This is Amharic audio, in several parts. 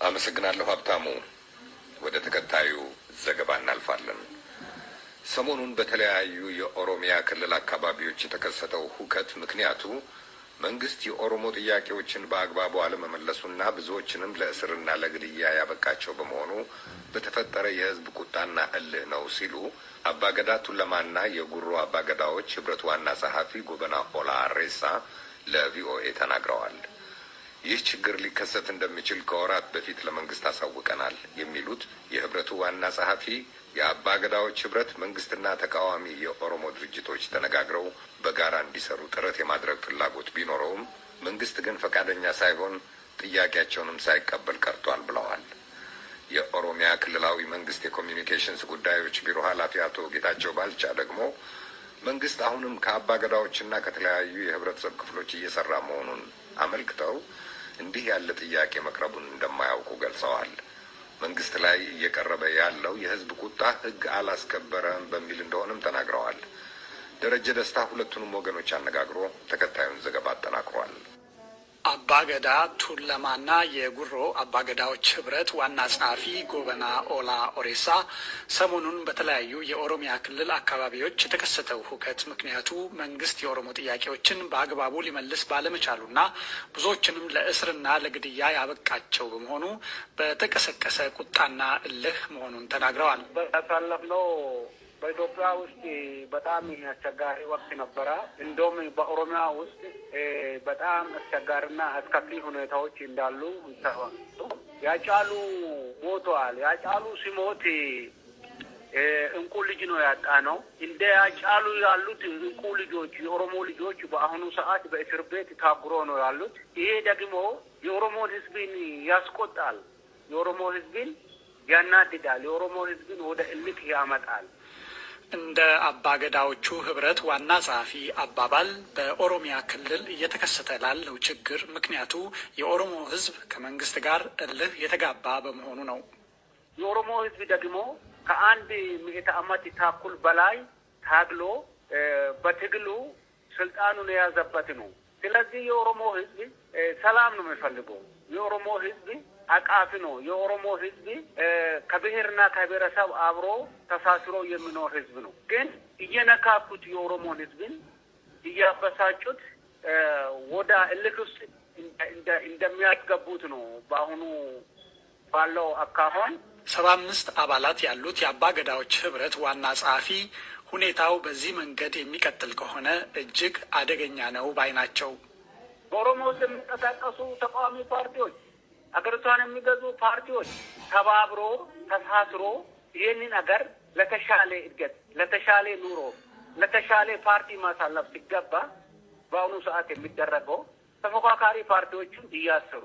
አመሰግናለሁ ሀብታሙ። ወደ ተከታዩ ዘገባ እናልፋለን። ሰሞኑን በተለያዩ የኦሮሚያ ክልል አካባቢዎች የተከሰተው ሁከት ምክንያቱ መንግስት የኦሮሞ ጥያቄዎችን በአግባቡ አለመመለሱና ብዙዎችንም ለእስርና ለግድያ ያበቃቸው በመሆኑ በተፈጠረ የህዝብ ቁጣና እልህ ነው ሲሉ አባገዳ ቱለማና የጉሮ አባገዳዎች ህብረት ዋና ጸሐፊ ጎበና ኦላ አሬሳ ለቪኦኤ ተናግረዋል። ይህ ችግር ሊከሰት እንደሚችል ከወራት በፊት ለመንግስት አሳውቀናል የሚሉት የህብረቱ ዋና ጸሐፊ የአባገዳዎች ህብረት መንግስትና ተቃዋሚ የኦሮሞ ድርጅቶች ተነጋግረው በጋራ እንዲሰሩ ጥረት የማድረግ ፍላጎት ቢኖረውም መንግስት ግን ፈቃደኛ ሳይሆን ጥያቄያቸውንም ሳይቀበል ቀርቷል ብለዋል። የኦሮሚያ ክልላዊ መንግስት የኮሚኒኬሽንስ ጉዳዮች ቢሮ ኃላፊ አቶ ጌታቸው ባልቻ ደግሞ መንግስት አሁንም ከአባገዳዎችና ከተለያዩ የህብረተሰብ ክፍሎች እየሰራ መሆኑን አመልክተው እንዲህ ያለ ጥያቄ መቅረቡን እንደማያውቁ ገልጸዋል። መንግስት ላይ እየቀረበ ያለው የህዝብ ቁጣ ህግ አላስከበረም በሚል እንደሆነም ተናግረዋል። ደረጀ ደስታ ሁለቱንም ወገኖች አነጋግሮ ተከታዩን ዘገባ አጠናክሯል። አባገዳ ቱለማና የጉሮ አባገዳዎች ህብረት ዋና ጸሐፊ ጎበና ኦላ ኦሬሳ ሰሞኑን በተለያዩ የኦሮሚያ ክልል አካባቢዎች የተከሰተው ሁከት ምክንያቱ መንግስት የኦሮሞ ጥያቄዎችን በአግባቡ ሊመልስ ባለመቻሉና ብዙዎችንም ለእስርና ለግድያ ያበቃቸው በመሆኑ በተቀሰቀሰ ቁጣና እልህ መሆኑን ተናግረዋል። ባሳለፍነው በኢትዮጵያ ውስጥ በጣም አስቸጋሪ ወቅት ነበረ። እንደውም በኦሮሚያ ውስጥ በጣም አስቸጋሪና አስከፊ ሁኔታዎች እንዳሉ ይታወቃሉ። ያጫሉ ሞቷል። ያጫሉ ሲሞት እንቁ ልጅ ነው ያጣ ነው። እንደ ያጫሉ ያሉት እንቁ ልጆች የኦሮሞ ልጆች በአሁኑ ሰዓት በእስር ቤት ታጉሮ ነው ያሉት። ይሄ ደግሞ የኦሮሞ ህዝብን ያስቆጣል፣ የኦሮሞ ህዝብን ያናድዳል፣ የኦሮሞ ህዝብን ወደ እልክ ያመጣል። እንደ አባገዳዎቹ ህብረት ዋና ጸሐፊ አባባል በኦሮሚያ ክልል እየተከሰተ ላለው ችግር ምክንያቱ የኦሮሞ ህዝብ ከመንግስት ጋር እልህ የተጋባ በመሆኑ ነው። የኦሮሞ ህዝብ ደግሞ ከአንድ ምዕተ ዓመት ተኩል በላይ ታግሎ በትግሉ ስልጣኑን የያዘበት ነው። ስለዚህ የኦሮሞ ህዝብ ሰላም ነው የሚፈልገው። የኦሮሞ ህዝብ አቃፊ ነው። የኦሮሞ ህዝብ ከብሔርና ከብሔረሰብ አብሮ ተሳስሮ የሚኖር ህዝብ ነው። ግን እየነካኩት የኦሮሞን ህዝብን እያበሳጩት ወደ እልክ ውስጥ እንደሚያስገቡት ነው። በአሁኑ ባለው አካሆን 75 አባላት ያሉት የአባገዳዎች ህብረት ዋና ጸሐፊ ሁኔታው በዚህ መንገድ የሚቀጥል ከሆነ እጅግ አደገኛ ነው ባይ ናቸው። በኦሮሞ ውስጥ የሚንቀሳቀሱ ተቃዋሚ ፓርቲዎች፣ አገሪቷን የሚገዙ ፓርቲዎች ተባብሮ ተሳስሮ ይህንን አገር ለተሻለ እድገት፣ ለተሻለ ኑሮ፣ ለተሻለ ፓርቲ ማሳለፍ ሲገባ በአሁኑ ሰዓት የሚደረገው ተፎካካሪ ፓርቲዎችን እያሰሩ፣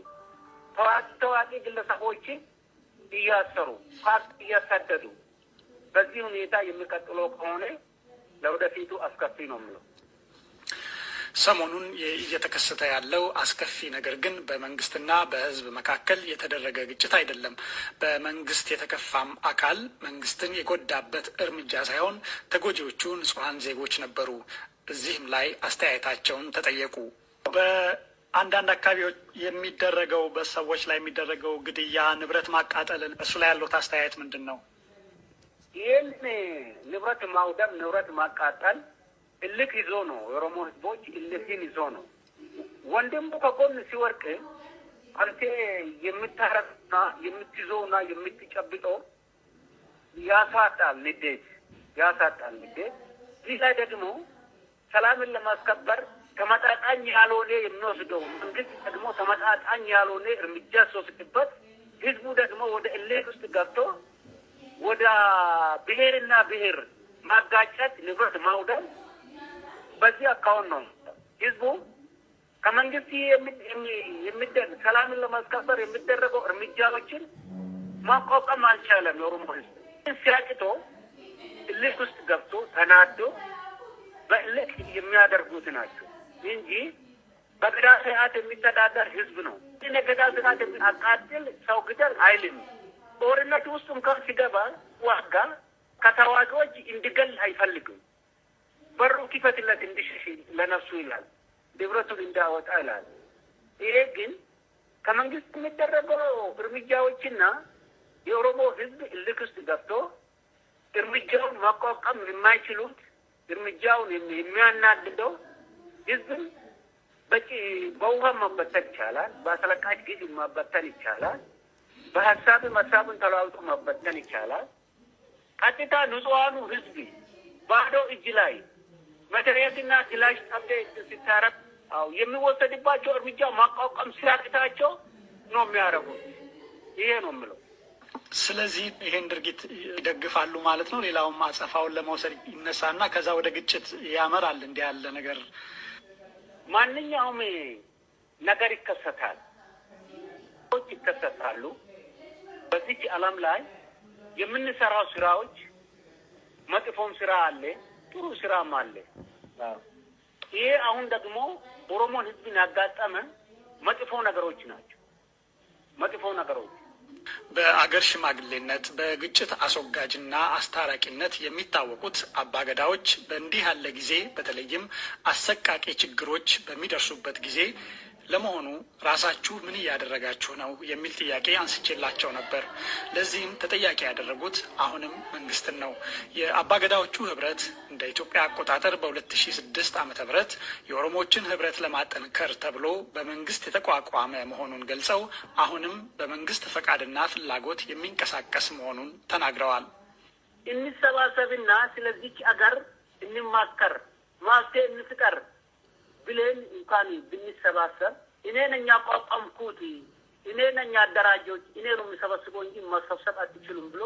ታዋቂ ግለሰቦችን እያሰሩ፣ ፓርቲ እያሳደዱ በዚህ ሁኔታ የሚቀጥለው ከሆነ ለወደፊቱ አስከፊ ነው የሚለው። ሰሞኑን እየተከሰተ ያለው አስከፊ ነገር ግን በመንግስትና በህዝብ መካከል የተደረገ ግጭት አይደለም። በመንግስት የተከፋም አካል መንግስትን የጎዳበት እርምጃ ሳይሆን ተጎጂዎቹ ንጹሐን ዜጎች ነበሩ። እዚህም ላይ አስተያየታቸውን ተጠየቁ። በአንዳንድ አካባቢዎች የሚደረገው በሰዎች ላይ የሚደረገው ግድያ፣ ንብረት ማቃጠልን እሱ ላይ ያለው አስተያየት ምንድን ነው? ይህን ንብረት ማውደም፣ ንብረት ማቃጠል እልክ ይዞ ነው። የኦሮሞ ህዝቦች እልክን ይዞ ነው። ወንድሙ ከጎን ሲወርቅ አንተ የምታረቅና የምትይዘውና የምትጨብጠው ያሳጣል፣ ንዴት ያሳጣል፣ ንዴት። ይህ ላይ ደግሞ ሰላምን ለማስከበር ተመጣጣኝ ያልሆነ የሚወስደው መንግስት ደግሞ ተመጣጣኝ ያልሆነ እርምጃ ሲወስድበት ህዝቡ ደግሞ ወደ እልክ ውስጥ ገብቶ ወደ ብሔርና ብሔር ማጋጨት፣ ንብረት ማውደም በዚህ አካውን ነው። ህዝቡ ከመንግስት የሚደረግ ሰላምን ለማስከበር የሚደረገው እርምጃዎችን ማቋቋም አልቻለም። የኦሮሞ ህዝብ ሲያጭቶ እልክ ውስጥ ገብቶ ተናዶ በእልክ የሚያደርጉት ናቸው እንጂ በገዳ ስርዓት የሚተዳደር ህዝብ ነው። ገዳ ስርዓት አቃጥል፣ ሰው ግደል አይልም። ጦርነት ውስጥ እንኳን ሲገባ ዋጋ ከተዋጊዎች እንዲገል አይፈልግም። በሩ ክፈትለት እንዲሸሽ ለነፍሱ ይላል፣ ንብረቱን እንዳወጣ ይላል። ይሄ ግን ከመንግስት የሚደረገው እርምጃዎችና የኦሮሞ ህዝብ እልክ ውስጥ ገብቶ እርምጃውን ማቋቋም የማይችሉት እርምጃውን የሚያናድደው ህዝብን በውሃ መበተን ይቻላል፣ በአስለቃሽ ጊዜ መበተን ይቻላል፣ ሀሳብን ተለዋውጦ መበተን ይቻላል። ቀጥታ ንጹሃኑ ህዝብ ባዶ እጅ ላይ መትረየስና ክላሽ ጠብደ ሲታረቅ የሚወሰድባቸው እርምጃ ማቋቋም ሲያቅታቸው ነው የሚያደርጉት። ይሄ ነው የምለው። ስለዚህ ይሄን ድርጊት ይደግፋሉ ማለት ነው። ሌላውም አጸፋውን ለመውሰድ ይነሳና ከዛ ወደ ግጭት ያመራል። እንዲህ ያለ ነገር ማንኛውም ነገር ይከሰታል፣ ይከሰታሉ። በዚህ ዓለም ላይ የምንሰራው ስራዎች መጥፎም ስራ አለ፣ ጥሩ ስራም አለ። ይሄ አሁን ደግሞ ኦሮሞን ህዝብን ያጋጠመ መጥፎ ነገሮች ናቸው። መጥፎ ነገሮች በአገር ሽማግሌነት በግጭት አስወጋጅና አስታራቂነት የሚታወቁት አባገዳዎች በእንዲህ ያለ ጊዜ በተለይም አሰቃቂ ችግሮች በሚደርሱበት ጊዜ ለመሆኑ ራሳችሁ ምን እያደረጋችሁ ነው የሚል ጥያቄ አንስቼላቸው ነበር። ለዚህም ተጠያቂ ያደረጉት አሁንም መንግስትን ነው። የአባገዳዎቹ ህብረት እንደ ኢትዮጵያ አቆጣጠር በ2006 ዓ.ም የኦሮሞዎችን ህብረት ለማጠንከር ተብሎ በመንግስት የተቋቋመ መሆኑን ገልጸው አሁንም በመንግስት ፈቃድና ፍላጎት የሚንቀሳቀስ መሆኑን ተናግረዋል። እንሰባሰብና ስለዚች አገር እንማከር፣ ማፍትሄ እንፍጠር ብለን እንኳን ብንሰባሰብ እኔ ነኝ ያቋቋምኩት፣ እኔ ነኝ አደራጆች፣ እኔ ነው የሚሰበስበው እንጂ መሰብሰብ አትችሉም ብሎ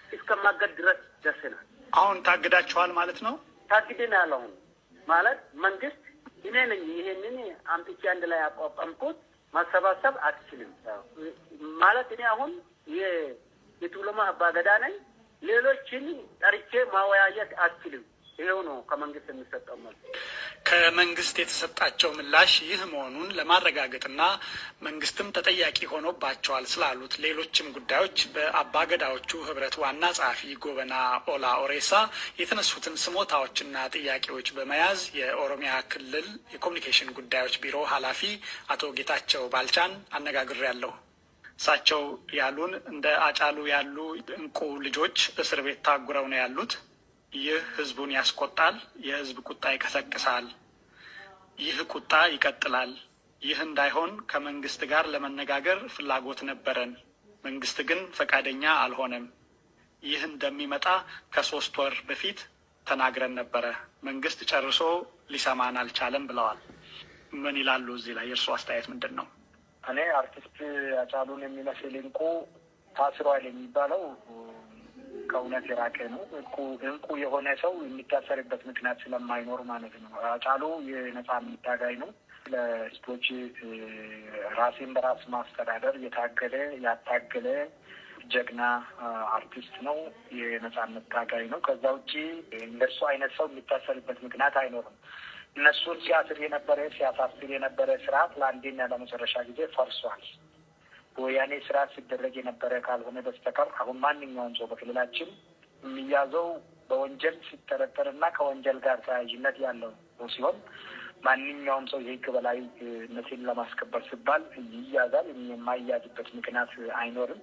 እስከማገድ ድረስ ደርሰናል። አሁን ታግዳችኋል ማለት ነው? ታግደናል። አሁን ማለት መንግስት እኔ ነኝ ይሄንን አምጥቼ አንድ ላይ ያቋቋምኩት ማሰባሰብ አትችልም ማለት እኔ አሁን የቱለማ አባገዳ ነኝ፣ ሌሎችን ጠርቼ ማወያየት አትችልም። ይሄው ነው ከመንግስት የሚሰጠው መልስ። ከመንግስት የተሰጣቸው ምላሽ ይህ መሆኑን ለማረጋገጥና መንግስትም ተጠያቂ ሆኖባቸዋል ስላሉት ሌሎችም ጉዳዮች በአባገዳዎቹ ህብረት ዋና ጸሐፊ ጎበና ኦላ ኦሬሳ የተነሱትን ስሞታዎችና ጥያቄዎች በመያዝ የኦሮሚያ ክልል የኮሚኒኬሽን ጉዳዮች ቢሮ ኃላፊ አቶ ጌታቸው ባልቻን አነጋግሬያለሁ። እሳቸው ያሉን እንደ አጫሉ ያሉ እንቁ ልጆች እስር ቤት ታጉረው ነው ያሉት። ይህ ህዝቡን ያስቆጣል። የህዝብ ቁጣ ይቀሰቅሳል። ይህ ቁጣ ይቀጥላል። ይህ እንዳይሆን ከመንግስት ጋር ለመነጋገር ፍላጎት ነበረን። መንግስት ግን ፈቃደኛ አልሆነም። ይህ እንደሚመጣ ከ3 ወር በፊት ተናግረን ነበረ። መንግስት ጨርሶ ሊሰማን አልቻለም ብለዋል። ምን ይላሉ? እዚህ ላይ የእርሱ አስተያየት ምንድን ነው? እኔ አርቲስት አጫሉን የሚመስል እንቁ ታስሯል የሚባለው ከእውነት የራቀ ነው። እንቁ የሆነ ሰው የሚታሰርበት ምክንያት ስለማይኖር ማለት ነው። አጫሉ የነጻነት ታጋይ ነው። ለህዝቦች ራሴን በራስ ማስተዳደር ያታገለ ጀግና አርቲስት ነው። የነጻነት ታጋይ ነው። ከዛ ውጭ እንደሱ አይነት ሰው የሚታሰርበት ምክንያት አይኖርም። እነሱን ሲያሳስር የነበረ ስርዓት ለአንዴና ለመጨረሻ ጊዜ ፈርሷል። ወያኔ ስርዓት ሲደረግ የነበረ ካልሆነ በስተቀር አሁን ማንኛውም ሰው በክልላችን የሚያዘው በወንጀል ሲጠረጠርና ከወንጀል ጋር ተያያዥነት ያለው ሲሆን ማንኛውም ሰው የህግ በላይነትን ለማስከበር ሲባል ይያዛል። የማይያዝበት ምክንያት አይኖርም።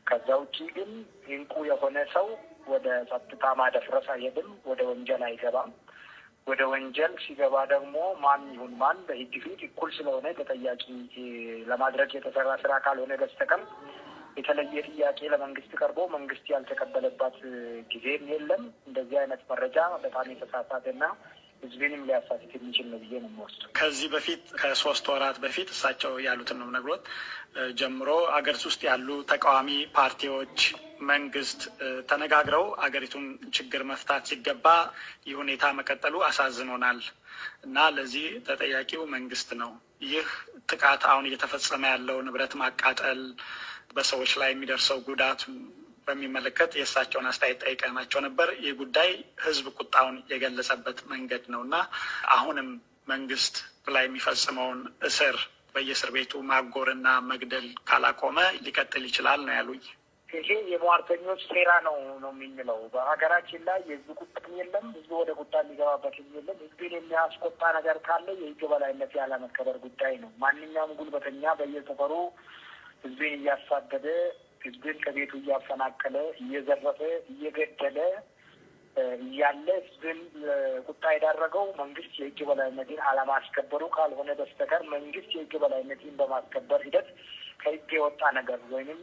ከዛ ውጭ ግን እንቁ የሆነ ሰው ወደ ጸጥታ ማደፍረስ አይሄድም፣ ወደ ወንጀል አይገባም። ወደ ወንጀል ሲገባ ደግሞ ማን ይሁን ማን በህግ ፊት እኩል ስለሆነ ተጠያቂ ለማድረግ የተሰራ ስራ ካልሆነ በስተቀር የተለየ ጥያቄ ለመንግስት ቀርቦ መንግስት ያልተቀበለባት ጊዜም የለም። እንደዚህ አይነት መረጃ በጣም የተሳሳተና ህዝብንም ሊያሳስት የሚችል ነው ብዬ ነው የምወስደው። ከዚህ በፊት ከ3 ወራት በፊት እሳቸው ያሉትን ነው ነግሮት ጀምሮ አገሪቱ ውስጥ ያሉ ተቃዋሚ ፓርቲዎች መንግስት ተነጋግረው አገሪቱን ችግር መፍታት ሲገባ ይህ ሁኔታ መቀጠሉ አሳዝኖናል እና ለዚህ ተጠያቂው መንግስት ነው። ይህ ጥቃት አሁን እየተፈጸመ ያለው ንብረት ማቃጠል፣ በሰዎች ላይ የሚደርሰው ጉዳት በሚመለከት የእሳቸውን አስተያየት ጠይቀናቸው ነበር። ይህ ጉዳይ ህዝብ ቁጣውን የገለጸበት መንገድ ነው እና አሁንም መንግስት ላይ የሚፈጽመውን እስር በየእስር ቤቱ ማጎርና መግደል ካላቆመ ሊቀጥል ይችላል ነው ያሉኝ። ይሄ የሟርተኞች ሴራ ነው የሚለው። በሀገራችን ላይ የህዝብ ቁጣም የለም፣ ህዝቡ ወደ ቁጣ የሚገባበት የለም። ህዝብን የሚያስቆጣ ነገር ካለ የህግ በላይነት ያለመከበር ጉዳይ ነው። ማንኛውም ጉልበተኛ በየሰፈሩ ህዝብን እያሳደደ፣ ህዝብን ከቤቱ እያፈናቀለ፣ እየዘረፈ፣ እየገደለ እያለ ህዝብን ቁጣ የዳረገው መንግስት የህግ በላይነትን አለማስከበሩ ካልሆነ በስተቀር መንግስት የህግ በላይነትን በማስከበር ሂደት ከህግ የወጣ ነገር ወይንም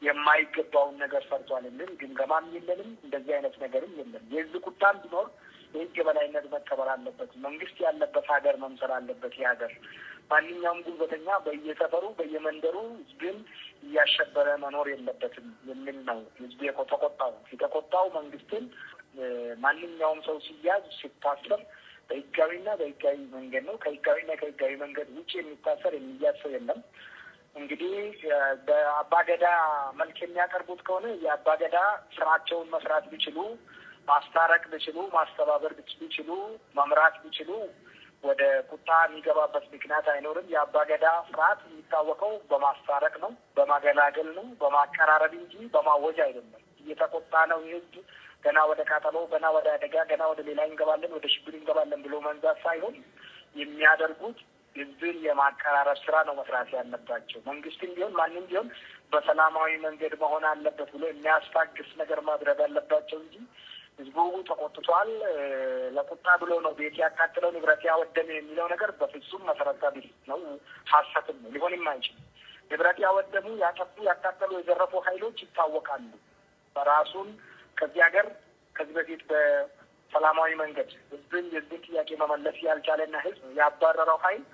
የማይገባውን ነገር ሰርቷል የሚል ግምገማም የለንም። እንደዚህ አይነት ነገርም የለም። የህዝብ ቁጣም ቢኖር የህግ የበላይነት መከበር አለበት። መንግስት ያለበት ሀገር መምሰል አለበት። የሀገር ማንኛውም ጉልበተኛ በየሰፈሩ በየመንደሩ ህዝብን እያሸበረ መኖር የለበትም የሚል ነው ህዝብ የተቆጣው መንግስትን ማንኛውም ሰው ሲያዝ ሲታሰር በህጋዊና በህጋዊ መንገድ ነው። ከህጋዊና ከህጋዊ መንገድ ውጭ የሚታሰር የሚያዝ ሰው የለም። እንግዲህ በአባገዳ መልክ የሚያቀርቡት ከሆነ የአባገዳ ስራቸውን መስራት ቢችሉ፣ ማስታረቅ ቢችሉ፣ ማስተባበር ቢችሉ፣ መምራት ቢችሉ ወደ ቁጣ የሚገባበት ምክንያት አይኖርም። የአባገዳ ስርዓት የሚታወቀው በማስታረቅ ነው፣ በማገላገል ነው፣ በማቀራረብ እንጂ በማወጅ አይደለም። እየተቆጣ ነው ህዝብ ገና ወደ ቃጠሎ፣ ገና ወደ አደጋ፣ ገና ወደ ሌላ እንገባለን፣ ወደ ሽብር እንገባለን ብሎ መንዛት ሳይሆን የሚያደርጉት ህዝብን የማቀራረብ ስራ ነው መስራት ያለባቸው። መንግስትም ቢሆን ማንም ቢሆን በሰላማዊ መንገድ መሆን አለበት ብሎ የሚያስታግስ ነገር ማድረግ አለባቸው እንጂ ህዝቡ ተቆጥቷል ለቁጣ ብሎ ነው ቤት ያቃጥለው ንብረት ያወደመ የሚለው ነገር በፍጹም መሰረተ ቢስ ነው፣ ሀሰትም ነው፣ ሊሆንም አይችልም። ንብረት ያወደሙ፣ ያጠፉ፣ ያቃጠሉ፣ የዘረፉ ኃይሎች ይታወቃሉ። በራሱን ከዚህ ሀገር ከዚህ በፊት በሰላማዊ መንገድ የህዝብን ጥያቄ መመለስ ያልቻለና ህዝብ ያባረረው ኃይል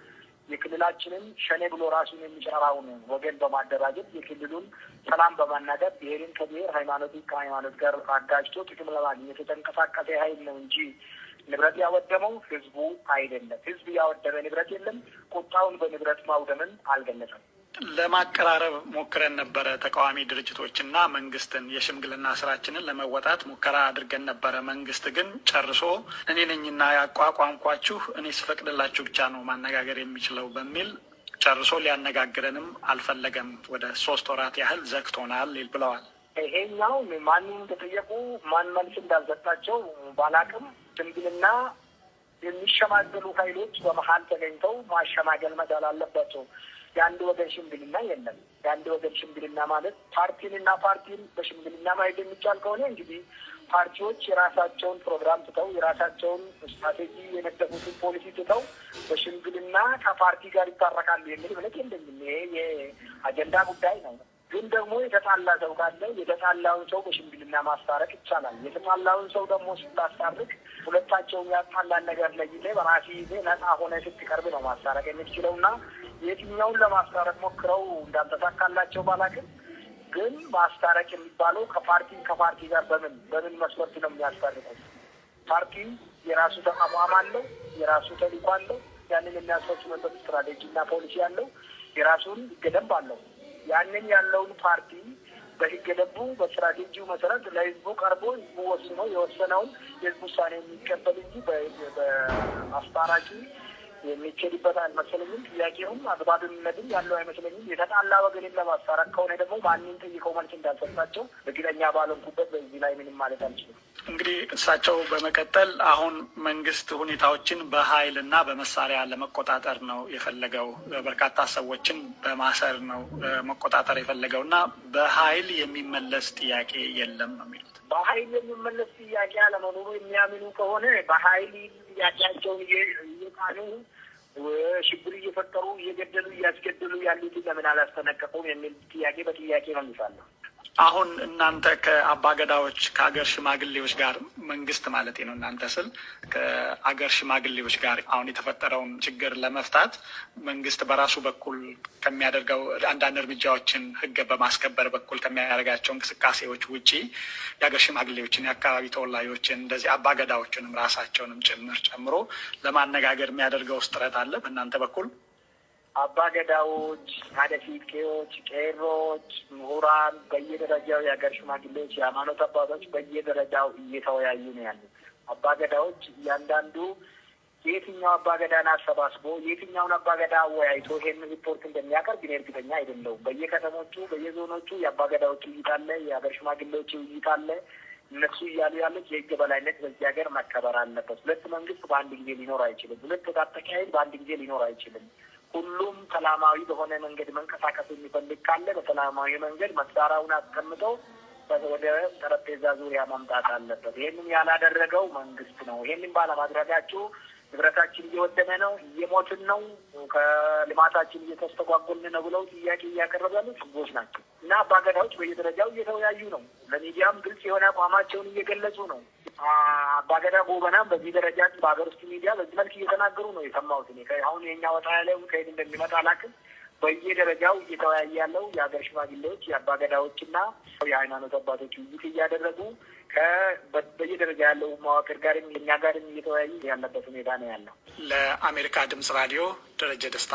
የክልላችንን ሸኔ ብሎ ራሱን የሚሰራውን ወገን በማደራጀት የክልሉን ሰላም በማናገር ብሔርን ከብሔር ሃይማኖትን ከሃይማኖት ጋር አጋጅቶ ጥቅም ለማግኘት የተንቀሳቀሰ ኃይል ነው እንጂ ንብረት ያወደመው ህዝቡ አይደለም። ህዝብ ያወደመ ንብረት የለም። ቁጣውን በንብረት ማውደምን አልገለጸም። ለማቀራረብ ሞክረን ነበረ። ተቃዋሚ ድርጅቶችና መንግስትን የሽምግልና ስራችንን ለመወጣት ሙከራ አድርገን ነበረ። መንግስት ግን ጨርሶ እኔ ነኝና ያቋቋምኳችሁ እኔ ስፈቅድላችሁ ብቻ ነው ማነጋገር የሚችለው በሚል ጨርሶ ሊያነጋግረንም አልፈለገም። ወደ 3 ወራት ያህል ዘግቶናል ብለዋል። ይሄኛው ማንም እንደጠየቁ ማን መልስ እንዳልሰጣቸው ባላቅም ሽምግልና የሚሸማገሉ ኃይሎች በመሀል ተገኝተው ማሸማገል መቻል አለባቸው። የአንድ ወገን ሽምግልና የለም። የአንድ ወገን ሽምግልና ማለት ፓርቲንና ፓርቲን በሽምግልና ማየት የሚቻል ከሆነ እንግዲህ ፓርቲዎች የራሳቸውን ፕሮግራም ትተው የራሳቸውን ስትራቴጂ የነደፉትን ፖሊሲ ትተው በሽምግልና ከፓርቲ ጋር ይታረቃሉ የሚል እምነት የለኝም። ይሄ የአጀንዳ ጉዳይ ነው። ግን ደግሞ የተጣላ ሰው ካለ የተጣላውን ሰው በሽምግልና ማስታረቅ ይቻላል። የተጣላውን ሰው ደግሞ ስታስታርቅ ሁለታቸውን ያጣላን ነገር ለይተህ በራሲ ይዘህ ነጻ ሆነ ስትቀርብ ነው ማስታረቅ የምትችለው እና የትኛውን ለማስታረቅ ሞክረው እንዳልተሳካላቸው ባላቅም ግን ማስታረቅ የሚባለው ከፓርቲ ጋር በምን መስፈርት ነው የሚያስታርቁት? ፓርቲ የራሱ ተቋም አለው፣ የራሱ ተልዕኮ አለው። ያንን የሚያስፈጽምበት ስትራቴጂ እና ፖሊሲ አለው፣ የራሱን ህገ ደንብ አለው። ያንን ያለውን ፓርቲ በህገ ደንቡ በስትራቴጂው መሰረት ለህዝቡ ቀርቦ ህዝቡ ወስኖ የወሰነውን የህዝብ ውሳኔ የሚቀበል እንጂ በአስታራቂ የሚኬድበት አልመሰለኝም። ጥያቄውም አግባብነትም ያለው አይመስለኝም። የተጣላ ወገንን ለማስታረቅ ከሆነ ደግሞ ማንም ጠይቀው መልስ እንዳልሰጣቸው እርግጠኛ ባልሆንኩበት በዚህ ላይ ምንም ማለት አልችልም። እንግዲህ እሳቸው በመቀጠል አሁን መንግስት ሁኔታዎችን በኃይል እና በመሳሪያ ለመቆጣጠር ነው የፈለገው፣ በርካታ ሰዎችን በማሰር ነው መቆጣጠር የፈለገው እና በኃይል የሚመለስ ጥያቄ የለም ነው የሚሉት። በኃይል የሚመለስ ጥያቄ አለመኖሩ የሚያምኑ ከሆነ በኃይል ጥያቄያቸውን እየጣሉ ሽብር እየፈጠሩ እየገደሉ እያስገደሉ ያሉትን ለምን አላስጠነቀቁም የሚል ጥያቄ በጥያቄ መልሳለሁ። አሁን እናንተ ከአባገዳዎች ከአገር ሽማግሌዎች ጋር መንግስት ማለት ነው እናንተ ስል ከአገር ሽማግሌዎች ጋር አሁን የተፈጠረውን ችግር ለመፍታት መንግስት በራሱ በኩል ከሚያደርገው አንዳንድ እርምጃዎችን ህግ በማስከበር በኩል ከሚያደርጋቸው እንቅስቃሴዎች ውጪ የአገር ሽማግሌዎችን የአካባቢ ተወላጆችን እንደዚህ አባገዳዎችንም ራሳቸውንም ጭምር ጨምሮ ለማነጋገር የሚያደርገው ጥረት አለ በእናንተ በኩል? አባገዳዎች፣ አደፊቄዎች፣ ቄሮች፣ ምሁራን በየደረጃው የሀገር ሽማግሌዎች፣ የሃይማኖት አባቶች በየደረጃው እየተወያዩ ነው ያሉት። አባገዳዎች እያንዳንዱ የትኛው አባገዳን አሰባስቦ የትኛውን አባገዳ አወያይቶ ይሄን ሪፖርት እንደሚያቀርብ እኔ እርግጠኛ አይደለሁም። በየከተሞቹ በየዞኖቹ የአባገዳዎች ውይይት አለ፣ የሀገር ሽማግሌዎች ውይይት አለ። እነሱ እያሉ ያሉት የህግ በላይነት በዚህ ሀገር መከበር አለበት። ሁለት መንግስት በአንድ ጊዜ ሊኖር አይችልም። ሁለት ታጣቂ ኃይል በአንድ ጊዜ ሊኖር አይችልም። ሁሉም ሰላማዊ በሆነ መንገድ መንቀሳቀስ የሚፈልግ ካለ በሰላማዊ መንገድ መሳሪያውን አስቀምጦ ወደ ጠረጴዛ ዙሪያ መምጣት አለበት። ይህንን ያላደረገው መንግስት ነው። ይህንን ባለማድረጋችሁ ንብረታችን እየወደመ ነው፣ እየሞትን ነው፣ ከልማታችን እየተስተጓጎልን ነው ብለው ጥያቄ እያቀረቡ ያሉት ህዝቦች ናቸው እና አባገዳዎች በየደረጃው እየተወያዩ ነው። ለሚዲያም ግልጽ የሆነ አቋማቸውን እየገለጹ ነው። አባገዳ ጎበናም በዚህ ደረጃ በሀገር ውስጥ ሚዲያ በዚህ መልክ እየተናገሩ ነው የሰማሁት። አሁን የኛ ወጣ ያለው ከየት እንደሚመጣ አላውቅም። በየደረጃው እየተወያየ ያለው የሀገር ሽማግሌዎች፣ የአባገዳዎችና የሃይማኖት አባቶች ውይይት እያደረጉ በየደረጃ ያለው መዋቅር ጋርም የኛ ጋርም እየተወያዩ ያለበት ሁኔታ ነው ያለው። ለአሜሪካ ድምጽ ራዲዮ ደረጀ ደስታ።